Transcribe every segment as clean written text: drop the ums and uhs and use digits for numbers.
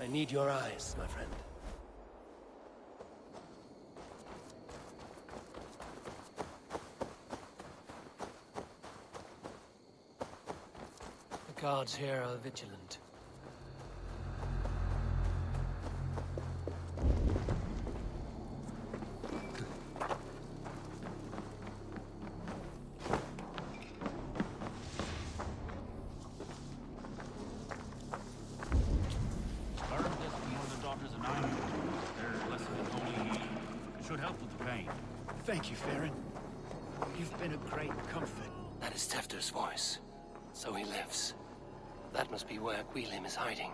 I need your eyes, my friend. The guards here are vigilant. Thank you, Farron. You've been a great comfort. That is Tefter's voice. So he lives. That must be where Gwilym is hiding.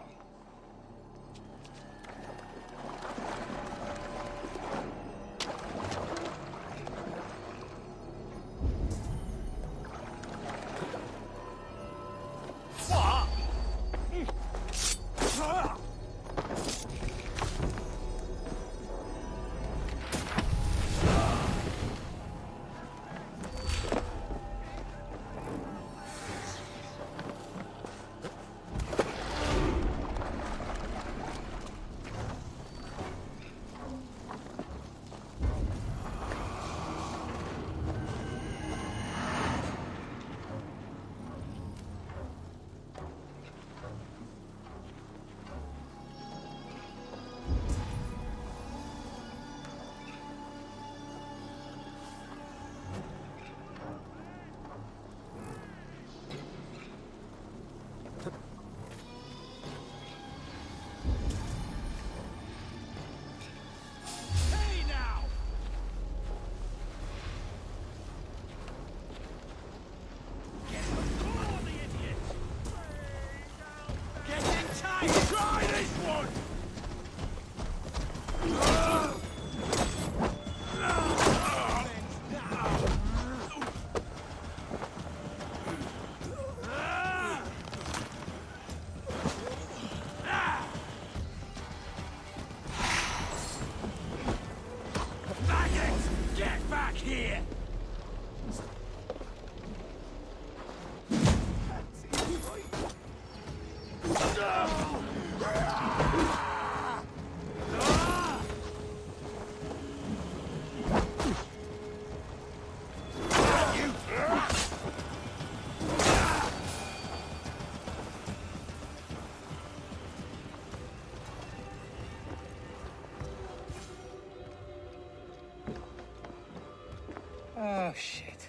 Oh, shit.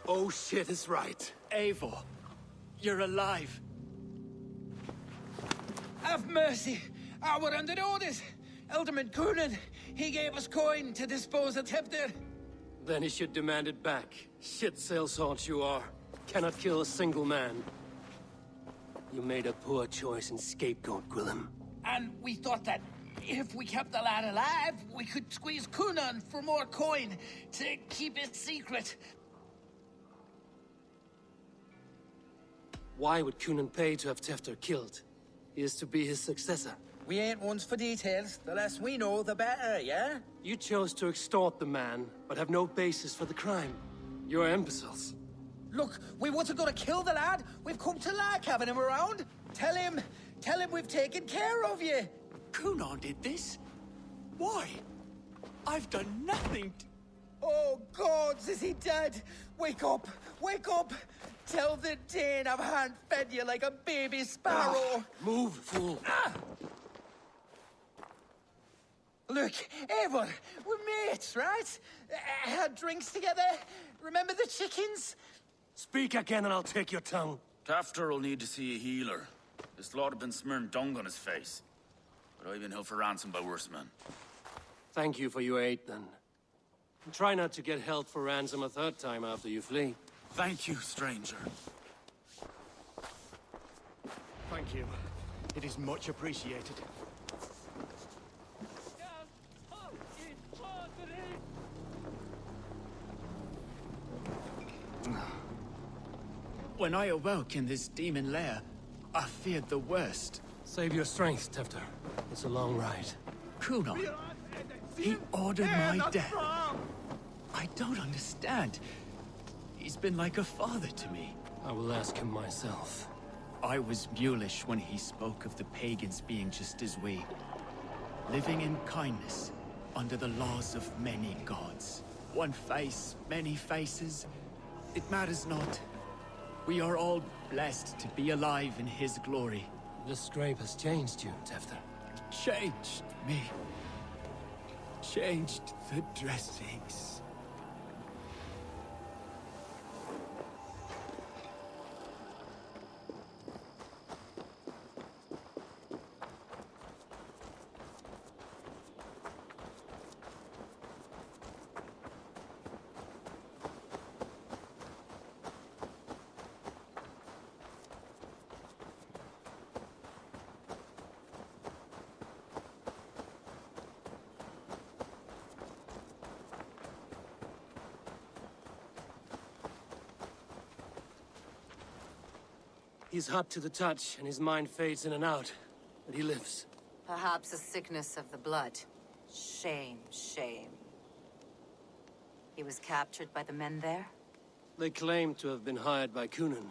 Oh shit is right. Eivor, you're alive. Have mercy. We're under orders. Alderman Coonan, he gave us coin to dispose of Tefter. Then he should demand it back. Shit sailsort you are. Cannot kill a single man. You made a poor choice in scapegoat, Gwilym. And we thought that if we kept the lad alive, we could squeeze Coonan for more coin to keep it secret. Why would Coonan pay to have Tefter killed? He is to be his successor. We ain't ones for details. The less we know, the better, yeah? You chose to extort the man, but have no basis for the crime. You're imbeciles. Look, we wasn't gonna kill the lad. We've come to like having him around. Tell him we've taken care of you. Coonan did this? Why? I've done nothing to... Oh, gods, is he dead? Wake up! Wake up! Tell the Dane I've hand-fed you like a baby sparrow. Move, fool. Look, Eivor, we're mates, right? Had drinks together. Remember the chickens? Speak again and I'll take your tongue. Tafter will need to see a healer. This lord have been smearing dung on his face. But I've been held for ransom by worse men. Thank you for your aid, then. Try not to get held for ransom a third time after you flee. Thank you, stranger. Thank you. It is much appreciated. When I awoke in this demon lair, I feared the worst. Save your strength, Tefter. It's a long ride. Kunon. He ordered my death. I don't understand. He's been like a father to me. I will ask him myself. I was mulish when he spoke of the pagans being just as we. Living in kindness, under the laws of many gods. One face, many faces. It matters not. We are all blessed to be alive in his glory. The scrape has changed you, Tefter. Changed me. Changed the dressings. He's hot to the touch, and his mind fades in and out. But he lives. Perhaps a sickness of the blood. Shame, shame. He was captured by the men there? They claim to have been hired by Kunan.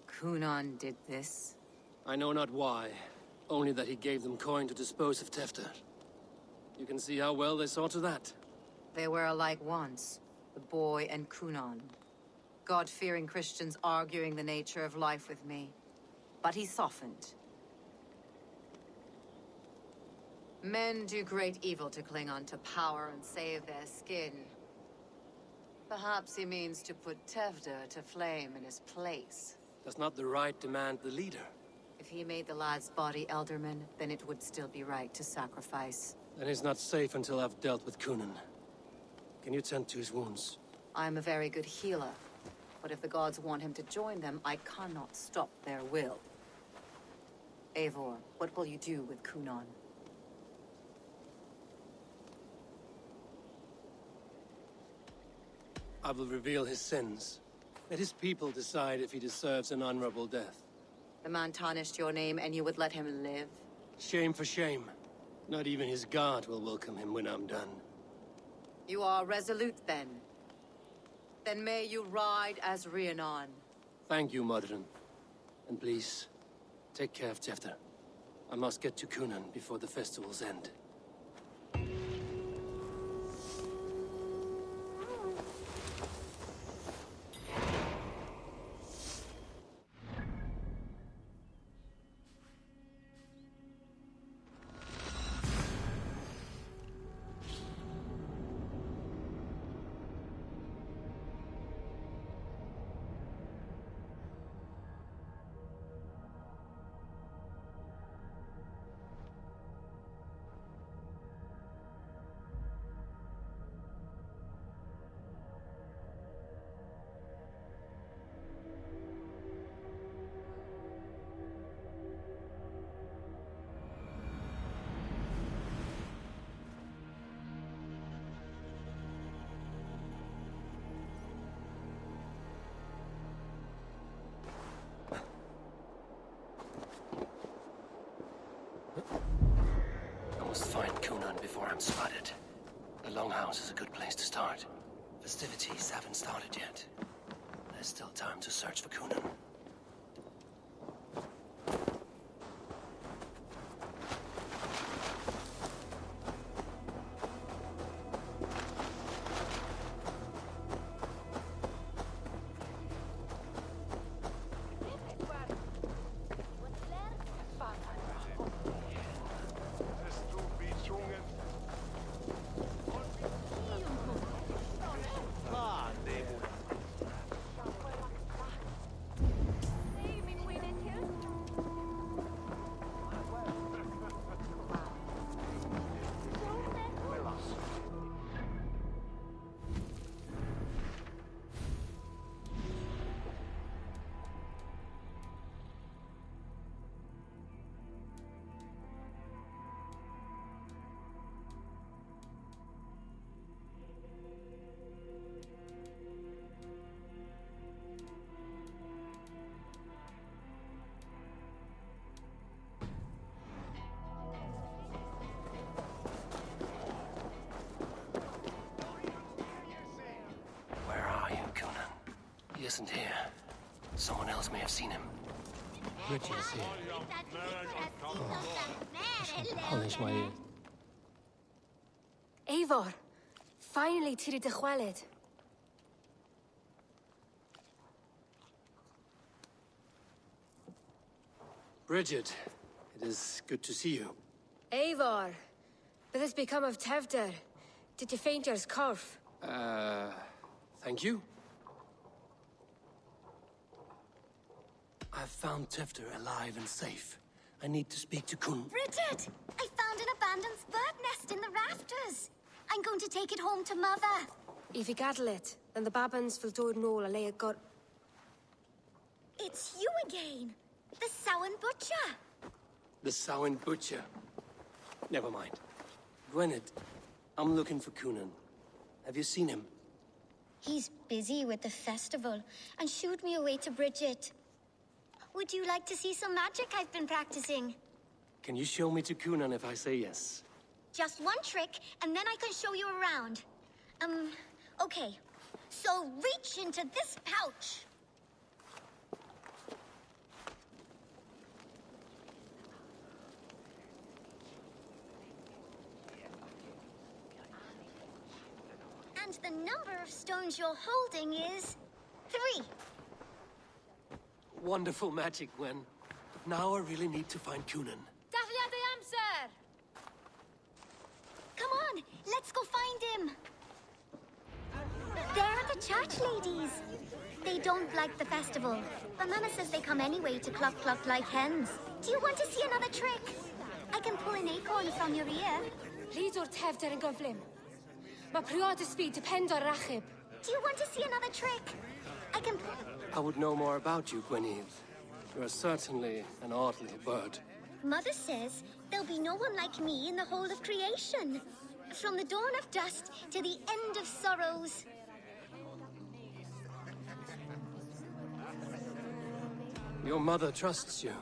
Kunan did this? I know not why. Only that he gave them coin to dispose of Tefter. You can see how well they saw to that. They were alike once, the boy and Kunan. God-fearing Christians arguing the nature of life with me. But he softened. Men do great evil to cling on to power and save their skin. Perhaps he means to put Tevder to flame in his place. Does not the right demand the leader? If he made the lad's body Elderman, then it would still be right to sacrifice. Then he's not safe until I've dealt with Kunan. Can you tend to his wounds? I am a very good healer. But if the gods want him to join them, I cannot stop their will. Eivor, what will you do with Kunan? I will reveal his sins. Let his people decide if he deserves an honorable death. The man tarnished your name and you would let him live? Shame for shame. Not even his guard will welcome him when I'm done. You are resolute then. Then may you ride as Rhiannon. Thank you, Modern. And please, take care of Tefter. I must get to Kunan before the festival's end. I must find Kunan before I'm spotted. The Longhouse is a good place to start. Festivities haven't started yet. There's still time to search for Kunan. isn't here. Someone else may have seen him. Bridget's here. Polish my ears. Eivor, finally tiri dy chwaled. Bridget, it is good to see you. Eivor, but has become of Tevder. Did you faint your scarf? Thank you. I've found Tefter alive and safe. I need to speak to Kun. Bridget! I found an abandoned bird nest in the rafters. I'm going to take it home to Mother. If you gaddle it, then the babans will do it all a lay it got. It's you again. The Sowen Butcher. The Sowen Butcher. Never mind. Gwynedd, I'm looking for Kunan. Have you seen him? He's busy with the festival and shooed me away to Bridget. Would you like to see some magic I've been practicing? Can you show me to Kunan if I say yes? Just one trick, and then I can show you around. Okay. So reach into this pouch. And the number of stones you're holding is 3. Wonderful magic, Gwen. Now I really need to find Kunan. Daflia the amser! Come on, let's go find him. There are the church ladies. They don't like the festival, but Mama says they come anyway to cluck cluck like hens. Do you want to see another trick? I can pull an acorn from your ear. Please o'r Tevder yn gyflym. Mae priod y speed depend o'r rachib. Do you want to see another trick? I can I would know more about you, Gwynedd. You are certainly an odd little bird. Mother says there'll be no one like me in the whole of creation. From the dawn of dust to the end of sorrows. Your mother trusts you.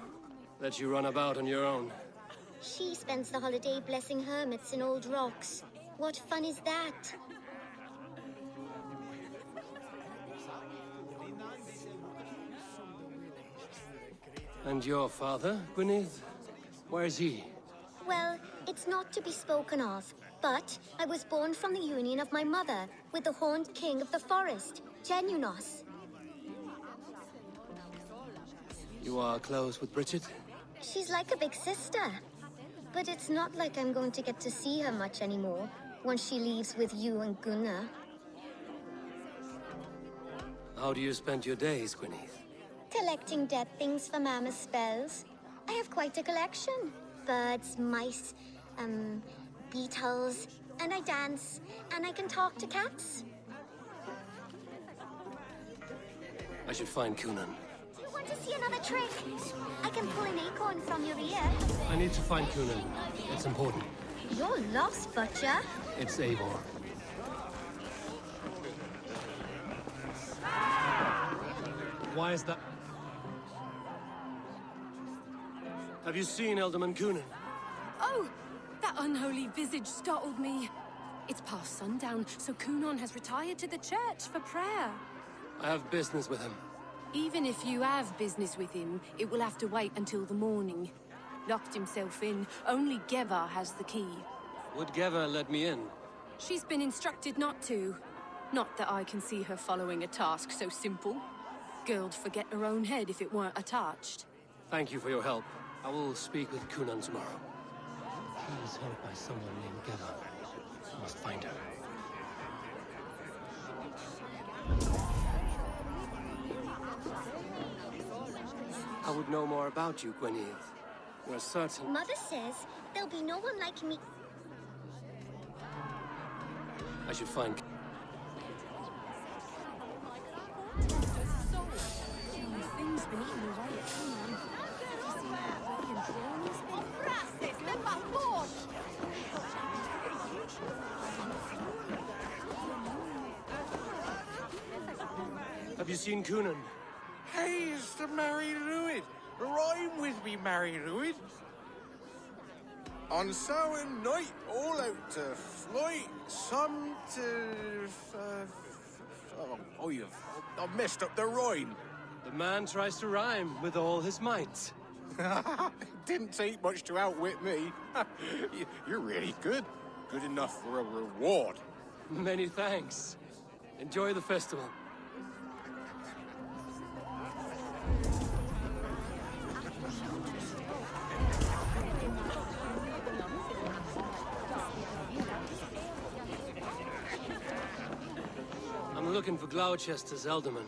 Let you run about on your own. She spends the holiday blessing hermits in old rocks. What fun is that? And your father, Gwynedd? Where is he? Well, it's not to be spoken of, but I was born from the union of my mother with the horned king of the forest, Genunos. You are close with Bridget? She's like a big sister. But it's not like I'm going to get to see her much anymore once she leaves with you and Gunnar. How do you spend your days, Gwynedd? Collecting dead things for Mama's spells. I have quite a collection. Birds, mice, beetles, and I dance, and I can talk to cats. I should find Kunan. Do you want to see another trick? I can pull an acorn from your ear. I need to find Kunan. It's important. You're lost, Butcher. It's Eivor. Why is that? Have you seen Elderman Kunan? Oh, that unholy visage startled me. It's past sundown, so Kunan has retired to the church for prayer. I have business with him. Even if you have business with him, it will have to wait until the morning. Locked himself in. Only Geva has the key. Would Geva let me in? She's been instructed not to. Not that I can see her following a task so simple. Girl'd forget her own head if it weren't attached. Thank you for your help. I will speak with Kunan tomorrow. She was held by someone named Geva. I must find her. I would know more about you, Gwynedd. You're certain... Mother says there'll be no one like me. I should find... Things been eaten away at Kunan. Have you seen Kunan? He's the Mary Ruid. Rhyme with me, Mary Ruid. On Samhain night, all out to flight, some to Oh, I've messed up the rhyme. The man tries to rhyme with all his might. Didn't take much to outwit me. You're really good. Good enough for a reward. Many thanks. Enjoy the festival. I'm looking for Gloucester's Elderman.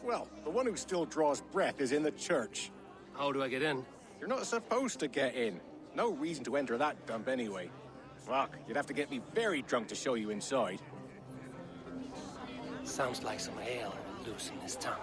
Well, the one who still draws breath is in the church. How do I get in? You're not supposed to get in. No reason to enter that dump anyway. Fuck, you'd have to get me very drunk to show you inside. Sounds like some ale will loosen his tongue.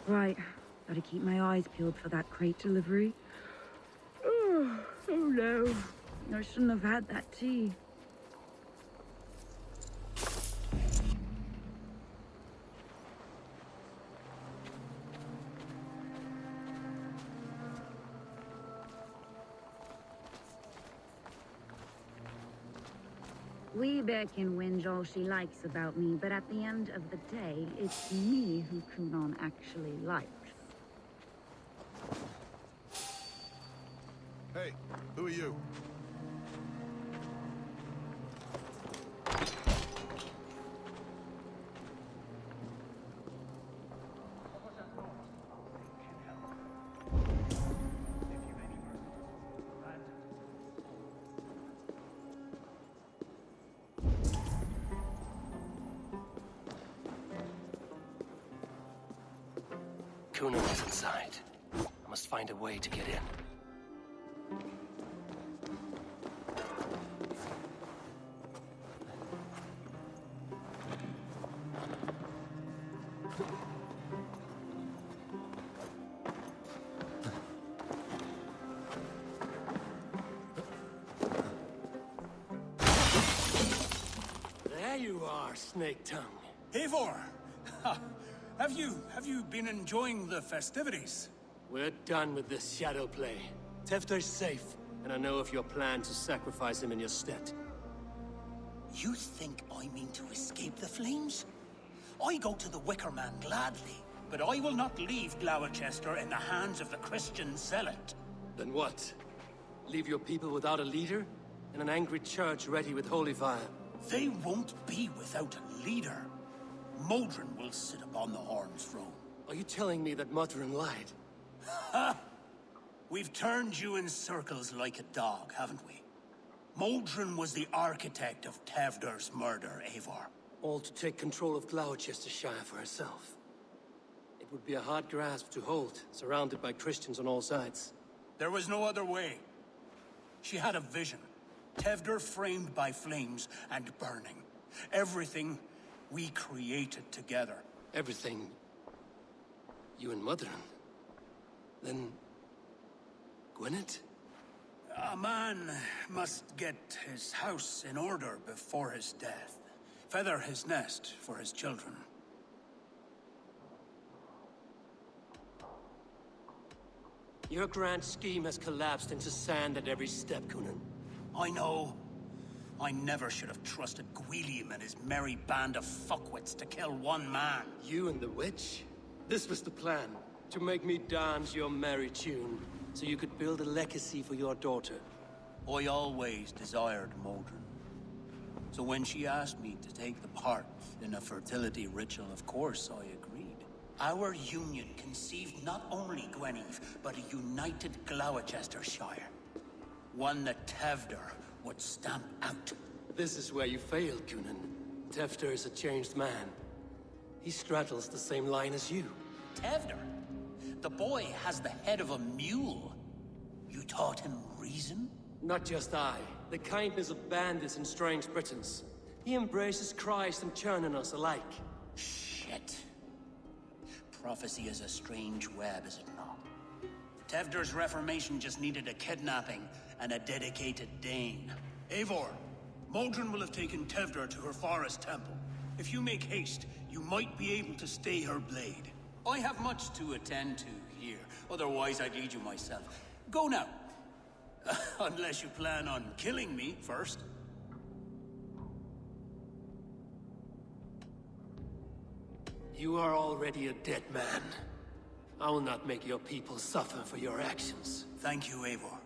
Right, gotta keep my eyes peeled for that crate delivery. Oh no, I shouldn't have had that tea. Weebear can whinge all she likes about me, but at the end of the day, it's me who Kunon actually likes. Hey, who are you? Kuno is inside. I must find a way to get in. There you are, Snake Tongue. Eivor! Have you been enjoying the festivities? We're done with this shadow play. Tefter's safe, and I know of your plan to sacrifice him in your stead. You think I mean to escape the flames? I go to the Wicker Man gladly, but I will not leave Gloucester in the hands of the Christian zealot. Then what? Leave your people without a leader? And an angry church ready with holy fire? They won't be without a leader. Modron will sit upon the Horn's throne. Are you telling me that Modron lied? Ha! We've turned you in circles like a dog, haven't we? Modron was the architect of Tevder's murder, Eivor. All to take control of Gloucestershire for herself. It would be a hard grasp to hold, surrounded by Christians on all sides. There was no other way. She had a vision. Tevder framed by flames and burning. Everything we created together. Everything? You and Modron? Then... Gwyneth? A man must get his house in order before his death. Feather his nest for his children. Your grand scheme has collapsed into sand at every step, Cunan. I know. I never should have trusted Gwilliam and his merry band of fuckwits to kill one man. You and the witch? This was the plan. To make me dance your merry tune, so you could build a legacy for your daughter. I always desired Modron. So when she asked me to take the part in a fertility ritual, of course I agreed. Our union conceived not only Gweneve, but a united Gloucestershire. One that Tevder would stamp out. This is where you failed, Cunan. Tefter is a changed man. He straddles the same line as you. Tevder? The boy has the head of a mule. You taught him reason? Not just I. The kindness of bandits and strange Britons. He embraces Christ and churning us alike. Shit. Prophecy is a strange web, is it not? Tevder's reformation just needed a kidnapping and a dedicated Dane. Eivor, Modron will have taken Tevder to her forest temple. If you make haste, you might be able to stay her blade. I have much to attend to here, otherwise I'd lead you myself. Go now. Unless you plan on killing me first. You are already a dead man. I will not make your people suffer for your actions. Thank you, Eivor.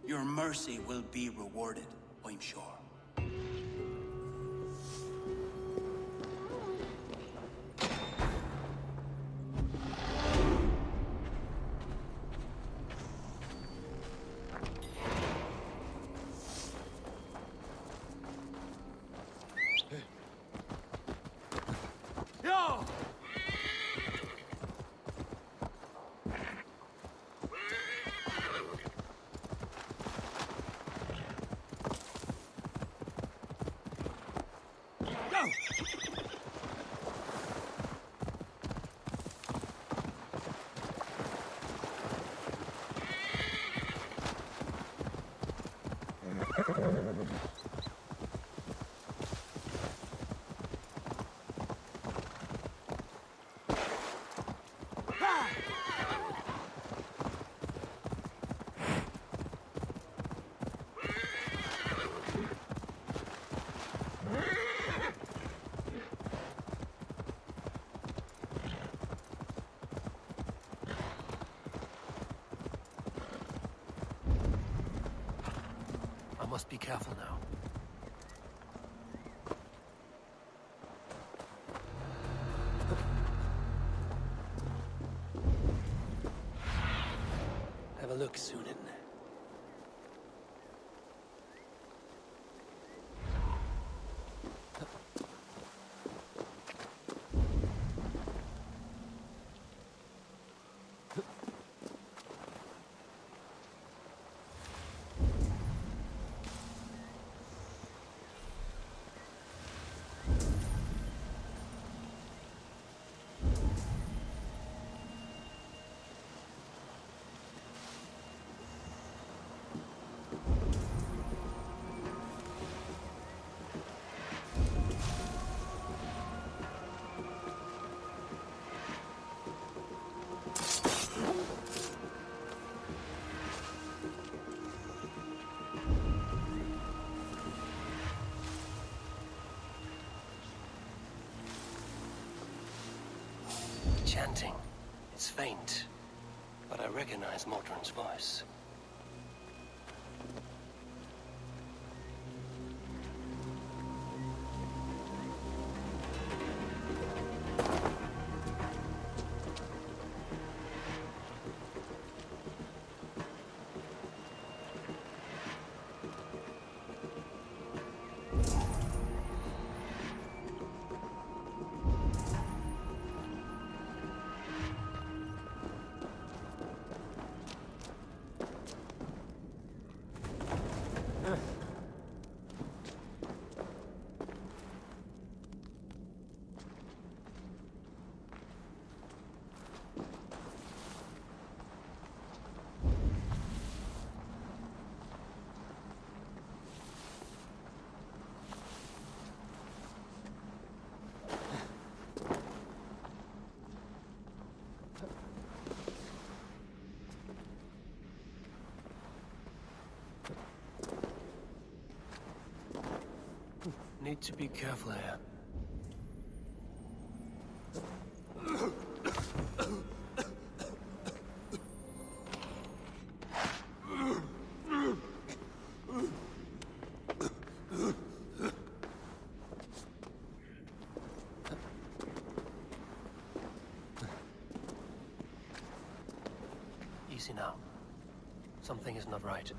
Your mercy will be rewarded, I'm sure. I must be careful now. Have a look, Sunan. Chanting. It's faint, but I recognize Modron's voice. Need to be careful here. Easy now. Something is not right.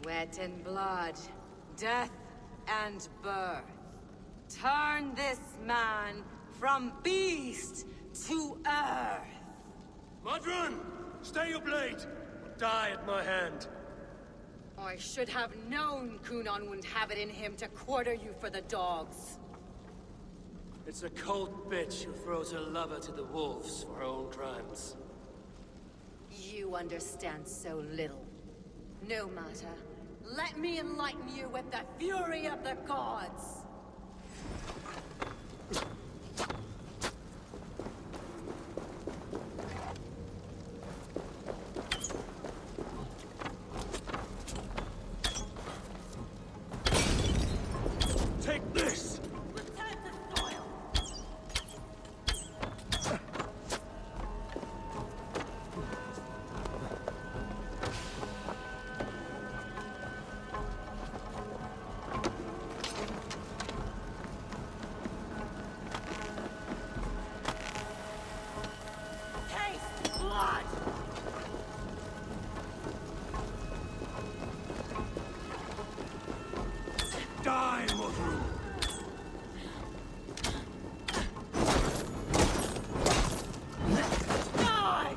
Sweat and blood, death and birth. Turn this man from beast to earth. Modron! Stay your blade! Or die at my hand. I should have known Kunon wouldn't have it in him to quarter you for the dogs. It's a cold bitch who throws her lover to the wolves for her own crimes. You understand so little. No matter. Let me enlighten you with the fury of the gods! Take this! Return to soil! Taste blood! Die, Modron! Die!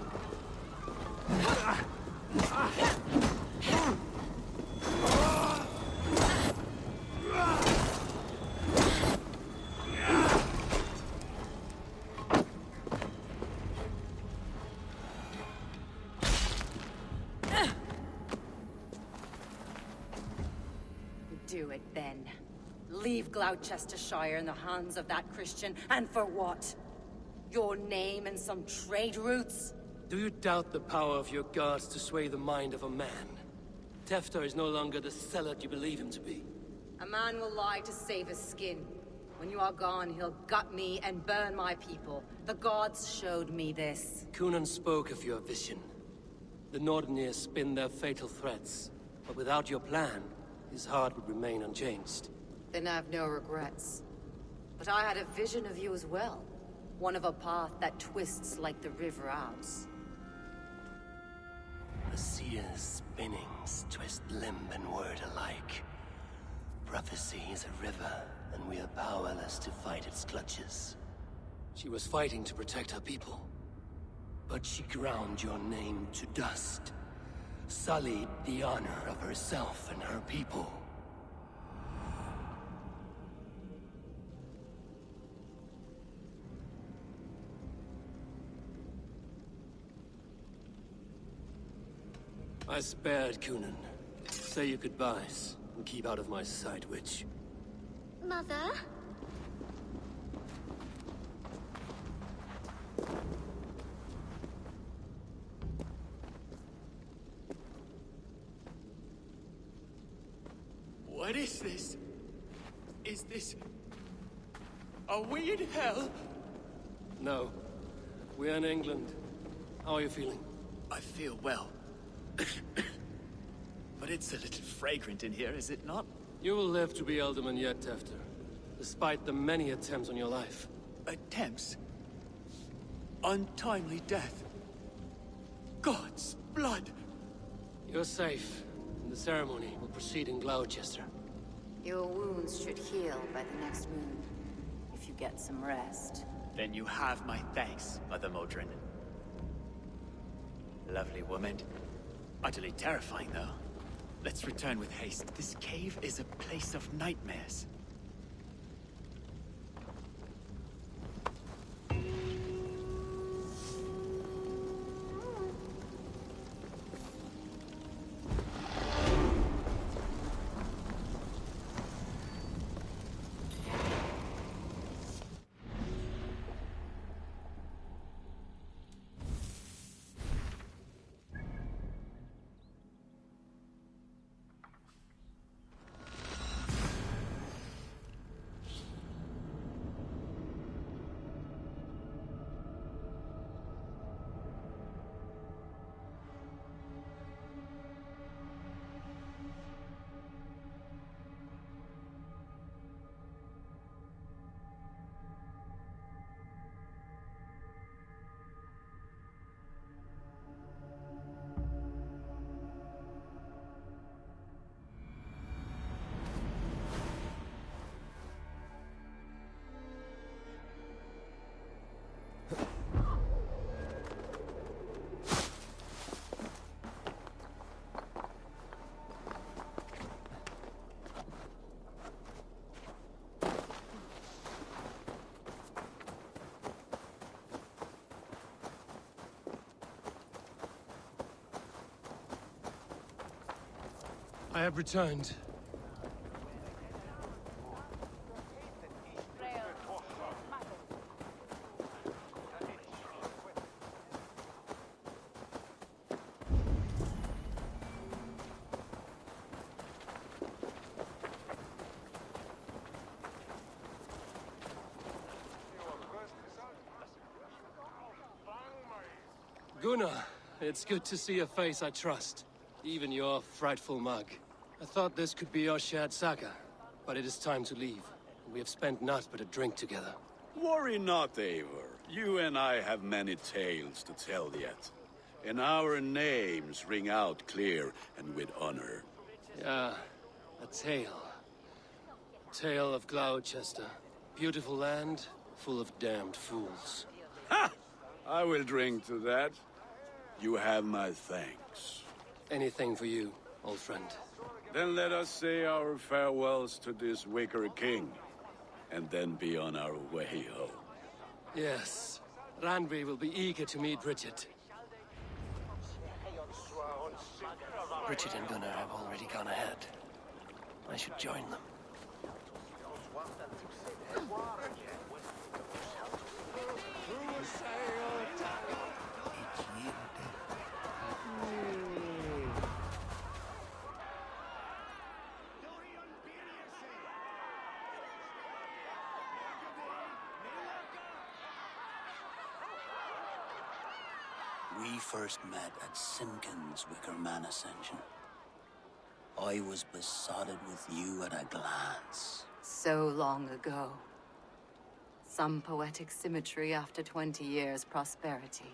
Do it then. Leave Gloucestershire in the hands of that Christian, and for what? Your name and some trade routes? Do you doubt the power of your gods to sway the mind of a man? Tefter is no longer the zealot you believe him to be. A man will lie to save his skin. When you are gone, he'll gut me and burn my people. The gods showed me this. Cunan spoke of your vision. The Nordenir spin their fatal threats, but without your plan, his heart would remain unchanged. Then I have no regrets. But I had a vision of you as well. One of a path that twists like the river Ouse. The seer's spinnings twist limb and word alike. Prophecy is a river, and we are powerless to fight its clutches. She was fighting to protect her people, but she ground your name to dust, sullied the honor of herself and her people. I spared Cunan. Say your goodbyes, and keep out of my sight, witch. Mother? What is this? Is this... Are we in hell? No. We're in England. How are you feeling? I feel well. But it's a little fragrant in here, is it not? You will live to be Alderman yet, Tefter. Despite the many attempts on your life. Attempts? Untimely death? God's blood! You're safe. And the ceremony will proceed in Gloucester. Your wounds should heal by the next moon, if you get some rest. Then you have my thanks, Mother Modron. Lovely woman. Utterly terrifying, though. Let's return with haste. This cave is a place of nightmares. I have returned. Gunnar, it's good to see a face I trust. Even your frightful mug. I thought this could be your shared saga, but it is time to leave. We have spent naught but a drink together. Worry not, Eivor. You and I have many tales to tell yet. And our names ring out clear and with honor. Yeah, a tale. A tale of Gloucester. Beautiful land, full of damned fools. Ha! I will drink to that. You have my thanks. Anything for you, old friend. Then let us say our farewells to this wicker king, and then be on our way home. Yes, Randvi will be eager to meet Bridget. Bridget and Gunnar have already gone ahead. I should join them. We first met at Simpkins' Wicker Man Ascension. I was besotted with you at a glance. So long ago. Some poetic symmetry after 20 years' prosperity.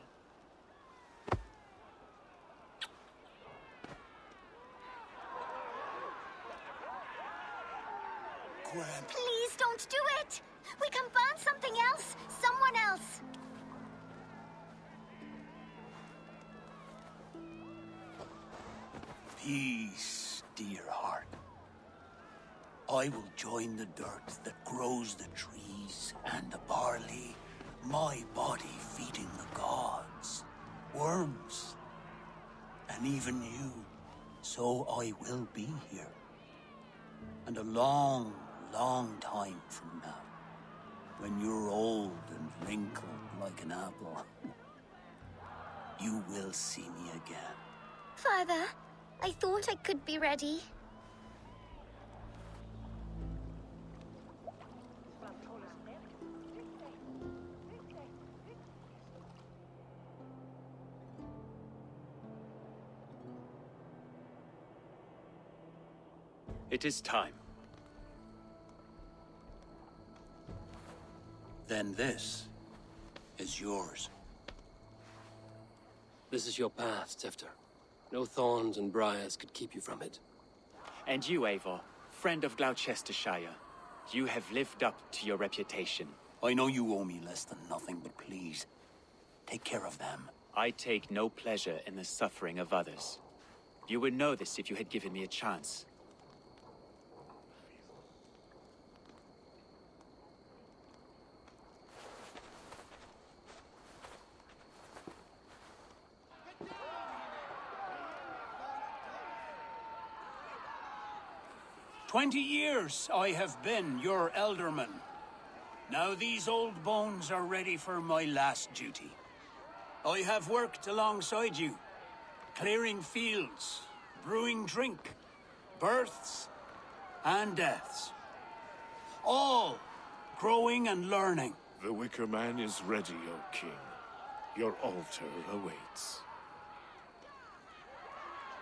Gwen. Please don't do it! We can burn something else! Someone else! Peace, dear heart. I will join the dirt that grows the trees and the barley, my body feeding the gods, worms, and even you. So I will be here. And a long, long time from now, when you're old and wrinkled like an apple, you will see me again. Father, I thought I could be ready. It is time. Then this is yours. This is your path, Tifter. No thorns and briars could keep you from it. And you, Eivor, friend of Gloucestershire, you have lived up to your reputation. I know you owe me less than nothing, but please, take care of them. I take no pleasure in the suffering of others. You would know this if you had given me a chance. "20 years I have been your elderman. Now these old bones are ready for my last duty. I have worked alongside you, clearing fields, brewing drink, births and deaths. All growing and learning. The Wicker Man is ready, O King. Your altar awaits.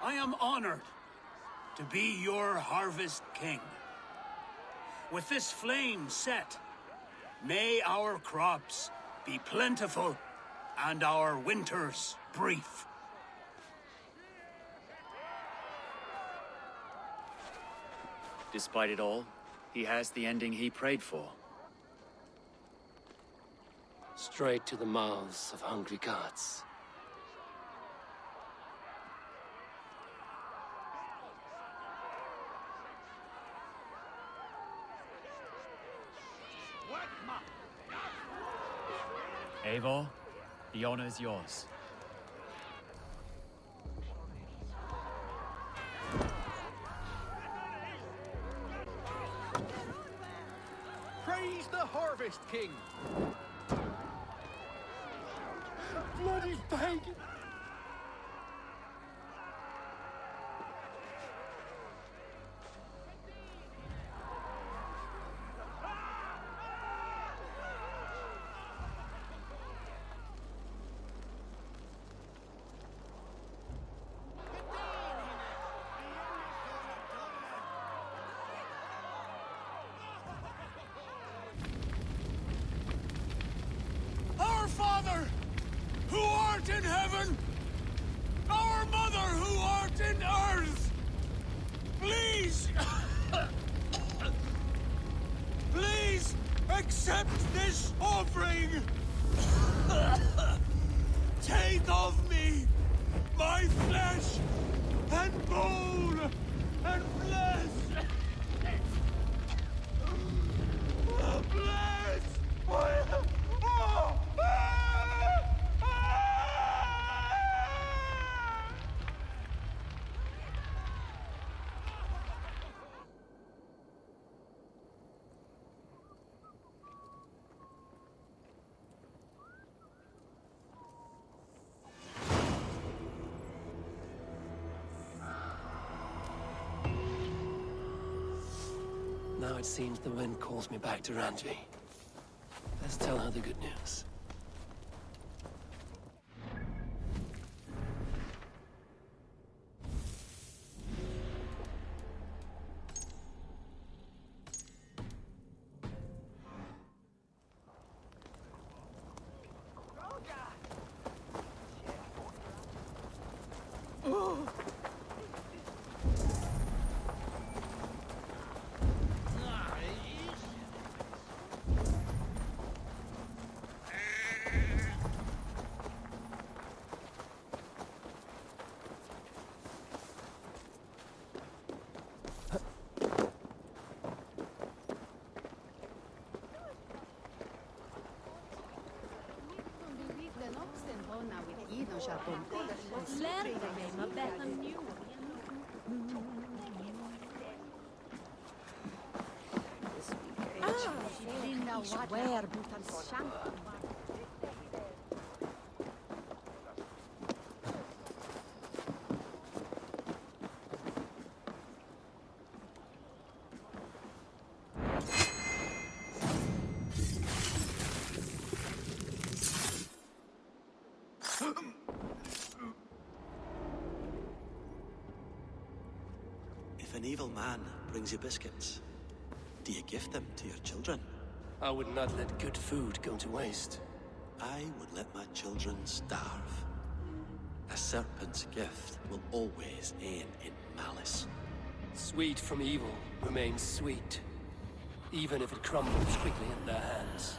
I am honored to be your Harvest King. With this flame set, may our crops be plentiful and our winters brief. Despite it all, he has the ending he prayed for. Straight to the mouths of hungry gods. Eivor, the honor is yours. Praise the Harvest King! Bloody pagan! Our Father, who art in heaven, our Mother, who art in earth, please, please accept this offering. Take of me my flesh and bone and bless. Bless my... Now it seems the wind calls me back to Randvi. Let's tell her the good news. If an evil man brings you biscuits, do you give them to your children? I would not let good food go to waste. I would let my children starve. A serpent's gift will always end in malice. Sweet from evil remains sweet, even if it crumbles quickly in their hands.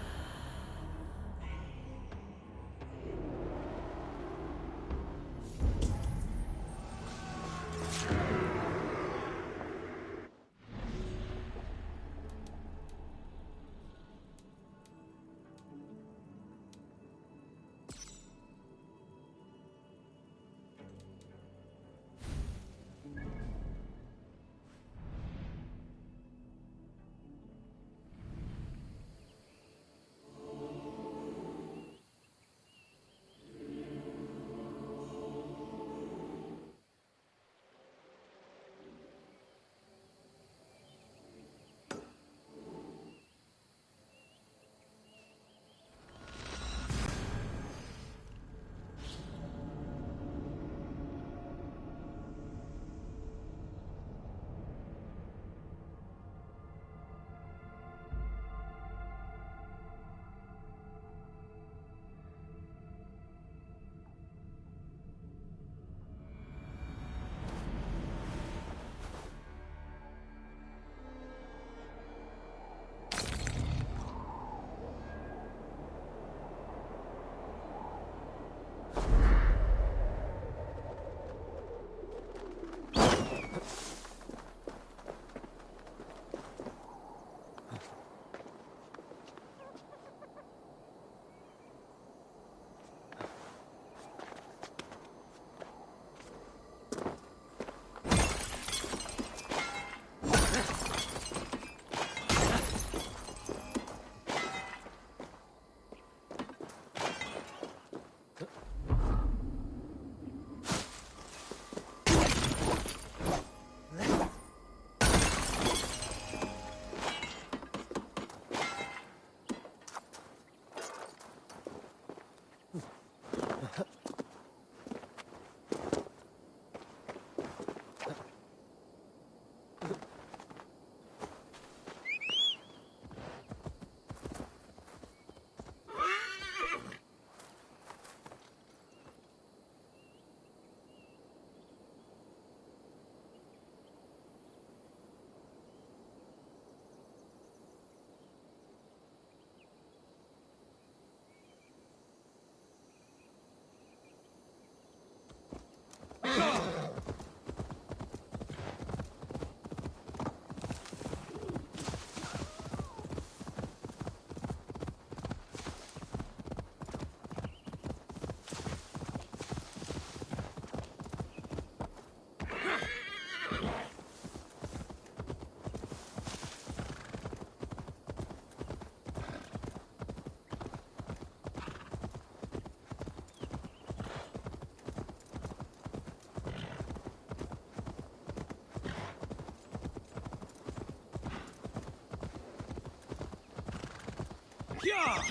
Yeah!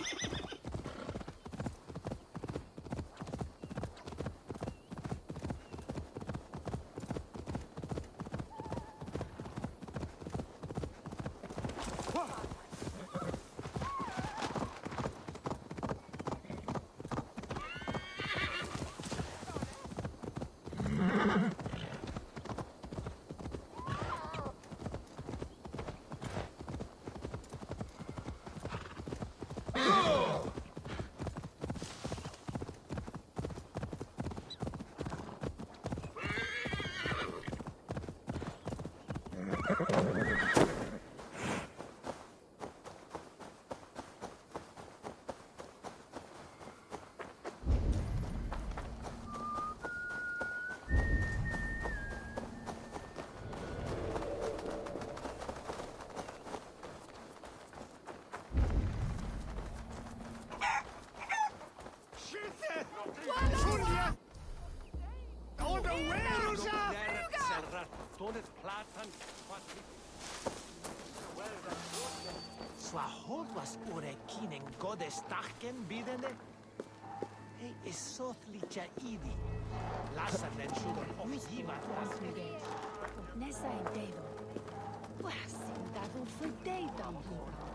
Go! Slahodlas ore kinen godes tahken bidene? Hei is sothli cha idi. Lassa den shugon ogivat Transmigate. Nessa e dedo. Wasim dado frideitam hora.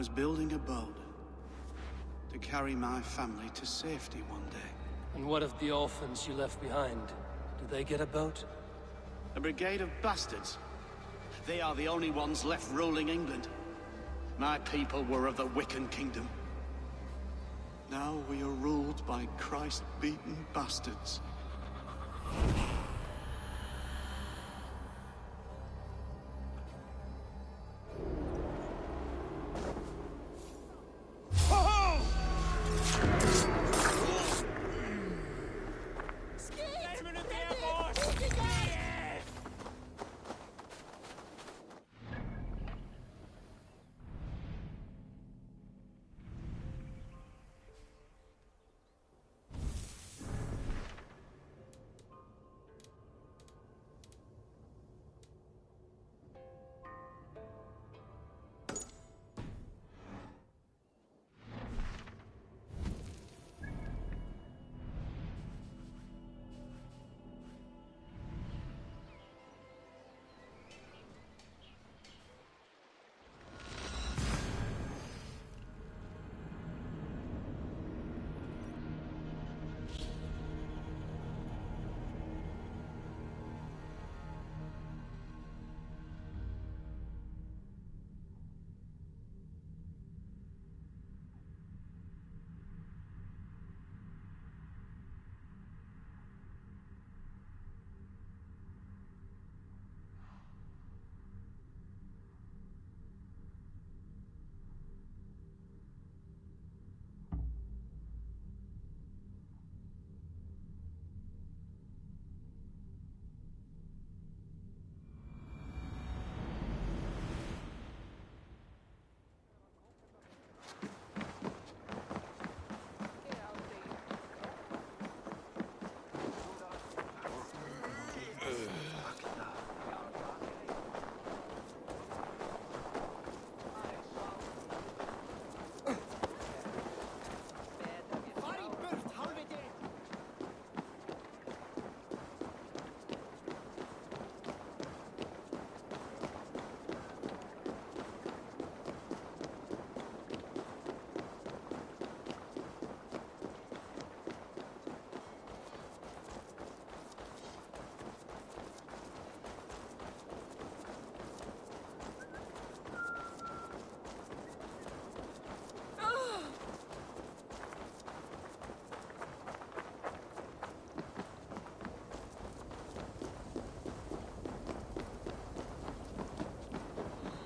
was building a boat to carry my family to safety one day. And what of the orphans you left behind? Did they get a boat? A brigade of bastards. They are the only ones left ruling England. My people were of the Wiccan kingdom. Now we are ruled by Christ-beaten bastards.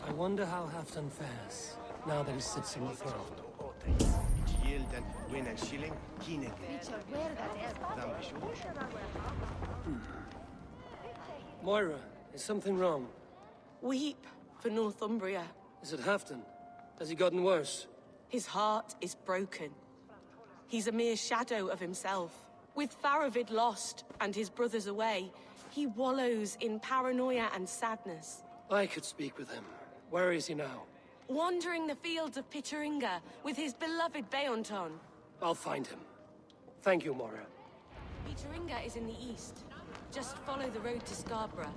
I wonder how Halfdan fares, now that he sits on the throne. Moira, is something wrong? Weep for Northumbria. Is it Halfdan? Has he gotten worse? His heart is broken. He's a mere shadow of himself. With Faravid lost and his brothers away, he wallows in paranoia and sadness. I could speak with him. Where is he now? Wandering the fields of Pitteringa with his beloved Beonton. I'll find him. Thank you, Moira. Pitteringa is in the east. Just follow the road to Scarborough.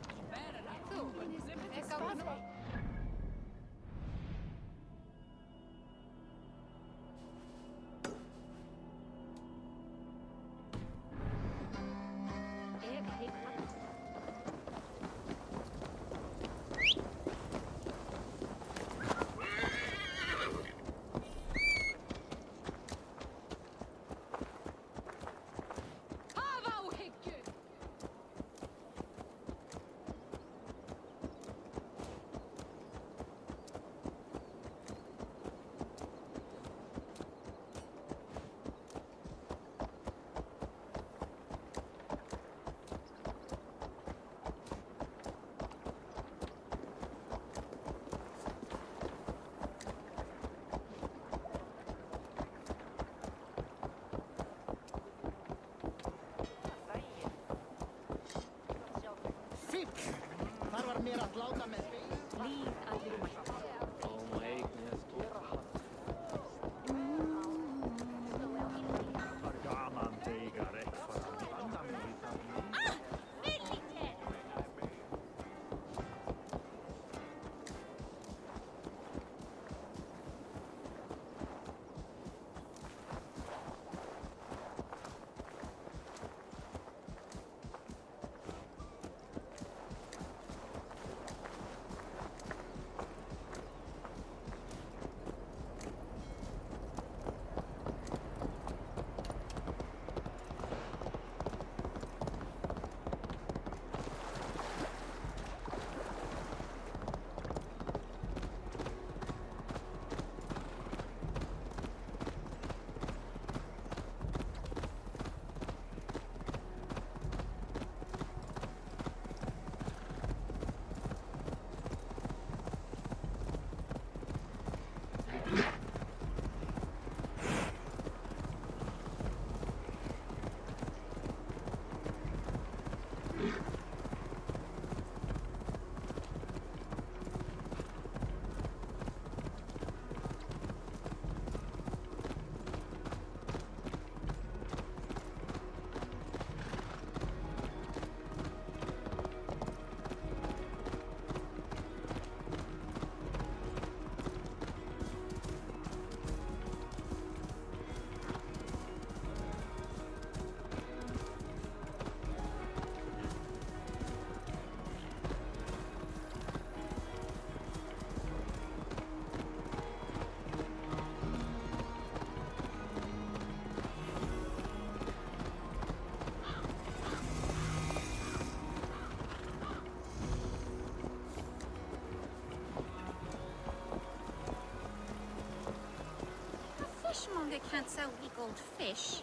longer can't sell weak old fish.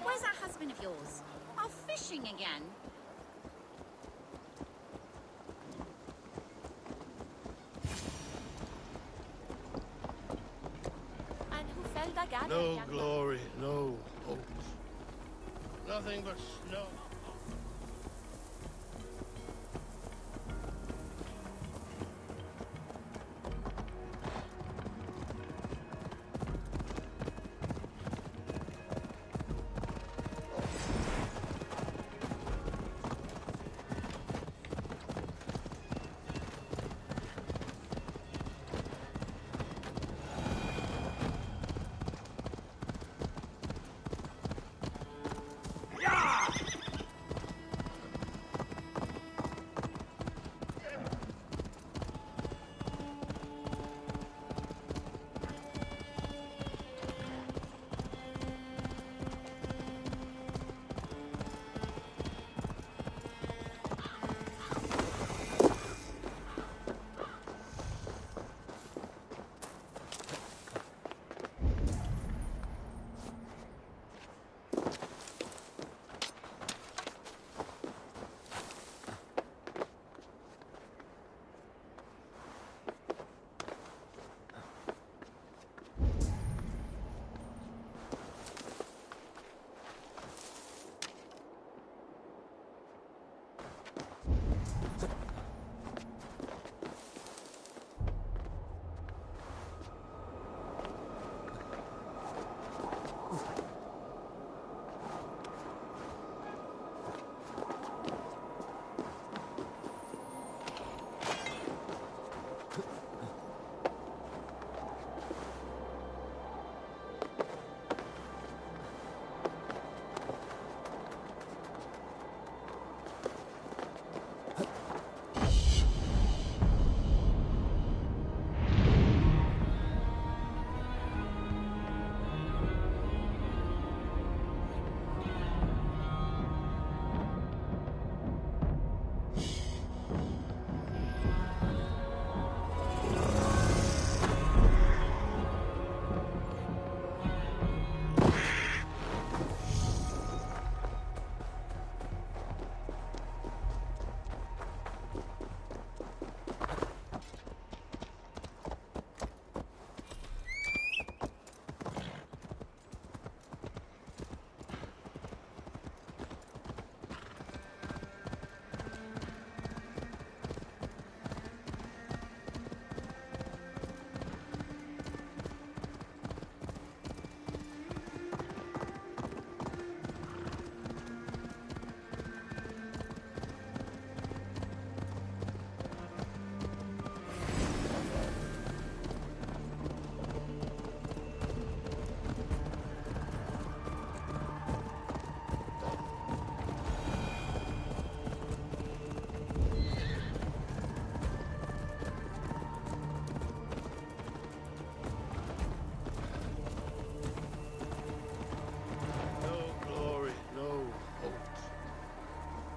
Where's that husband of yours? Off fishing again? And who fell the gather? No glory, no hope. Nothing but snow.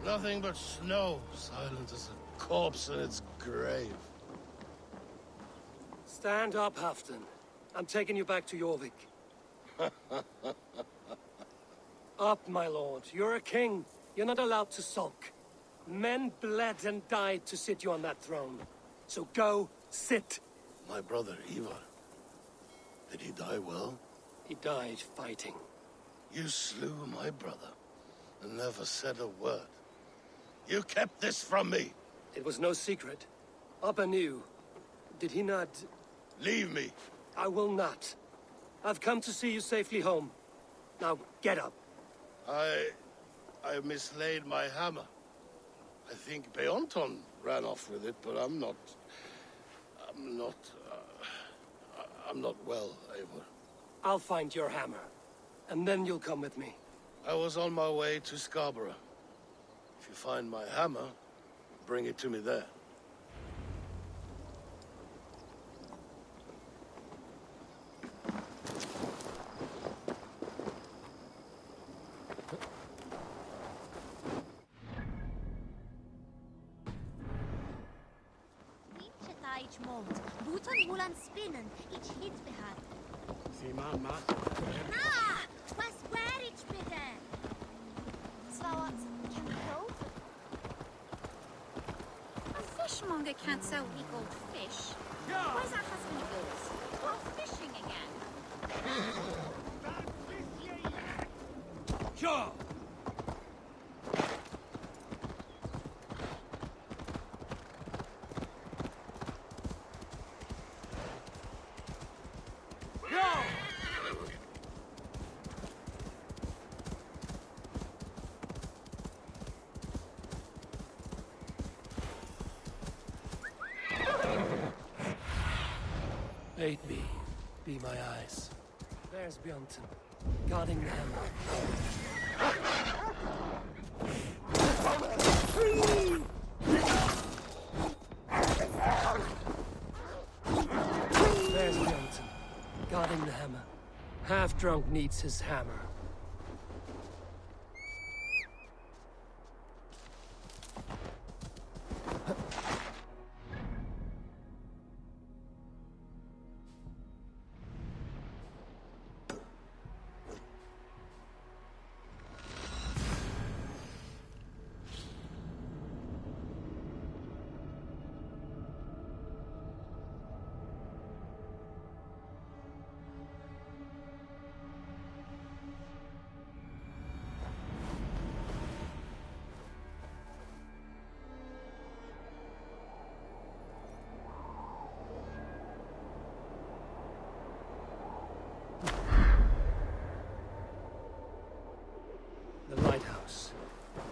Nothing but snow, silent as a corpse in its grave. Stand up, Halfton. I'm taking you back to Jorvik. Up, my lord. You're a king. You're not allowed to sulk. Men bled and died to sit you on that throne. So go, sit. My brother, Ivar. Did he die well? He died fighting. You slew my brother and never said a word. You kept this from me. It was no secret. Upper knew. Did he not... Leave me. I will not. I've come to see you safely home. Now, get up. I mislaid my hammer. I think Beonton ran off with it, but I'm not well, Eivor. I'll find your hammer, and then you'll come with me. I was on my way to Scarborough. If you find my hammer, bring it to me there. Ah! Was where bitte? Slowat, can we go? A fishmonger can't sell weak old fish. Where's that husband of yours? Off fishing again. Sure. Aid me, be my eyes. There's Bjornton, guarding the hammer. There's Bjornton, guarding the hammer. Half-drunk needs his hammer. The lighthouse.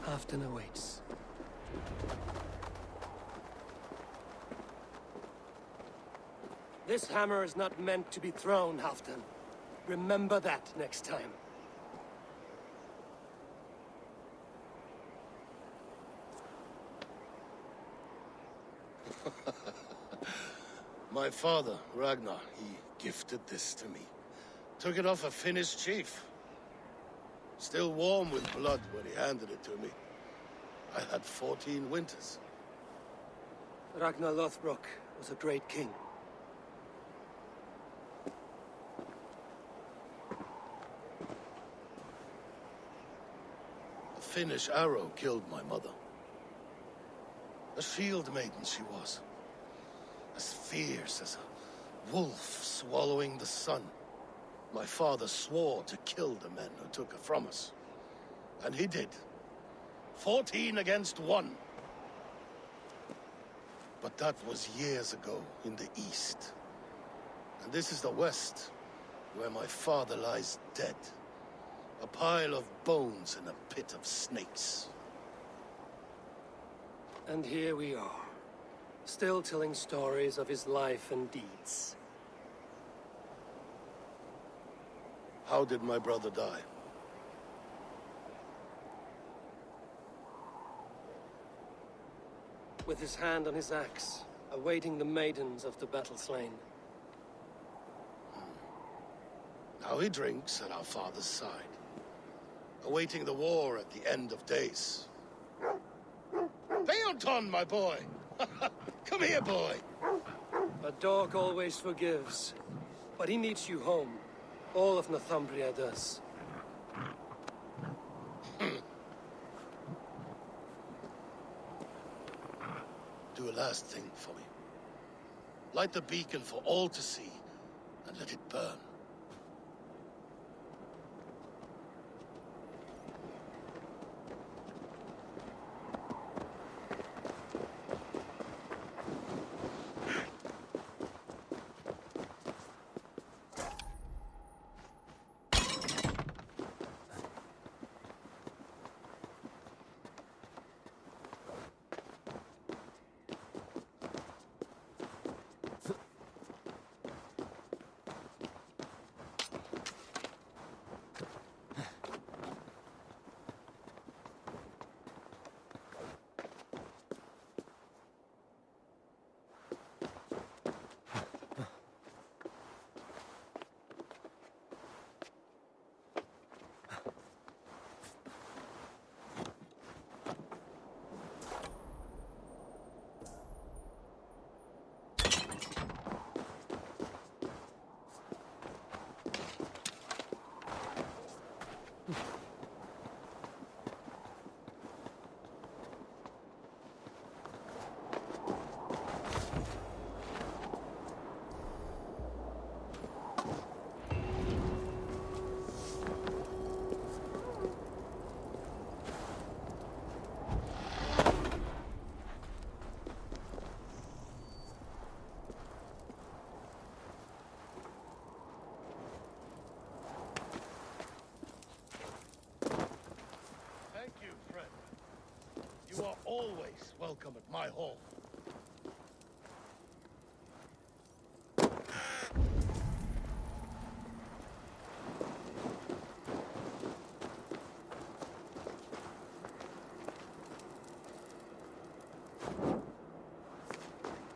Afton awaits. This hammer is not meant to be thrown, Halfton. Remember that next time. My father, Ragnar, he gifted this to me. Took it off a Finnish chief. Still warm with blood when he handed it to me. I had 14 winters. Ragnar Lothbrok was a great king. A Finnish arrow killed my mother. A shield maiden she was. As fierce as a wolf swallowing the sun. My father swore to kill the men who took her from us. And he did. 14 against 1. But that was years ago in the east. And this is the west, where my father lies dead. A pile of bones in a pit of snakes. And here we are, still telling stories of his life and deeds. How did my brother die? With his hand on his axe, awaiting the maidens of the battle slain. Now he drinks at our father's side, awaiting the war at the end of days. Beonton, my boy! Come here, boy! A dog always forgives, but he needs you home. All of Northumbria does. Do a last thing for me. Light the beacon for all to see, and let it burn. Thank you, friend. You are always welcome at my hall.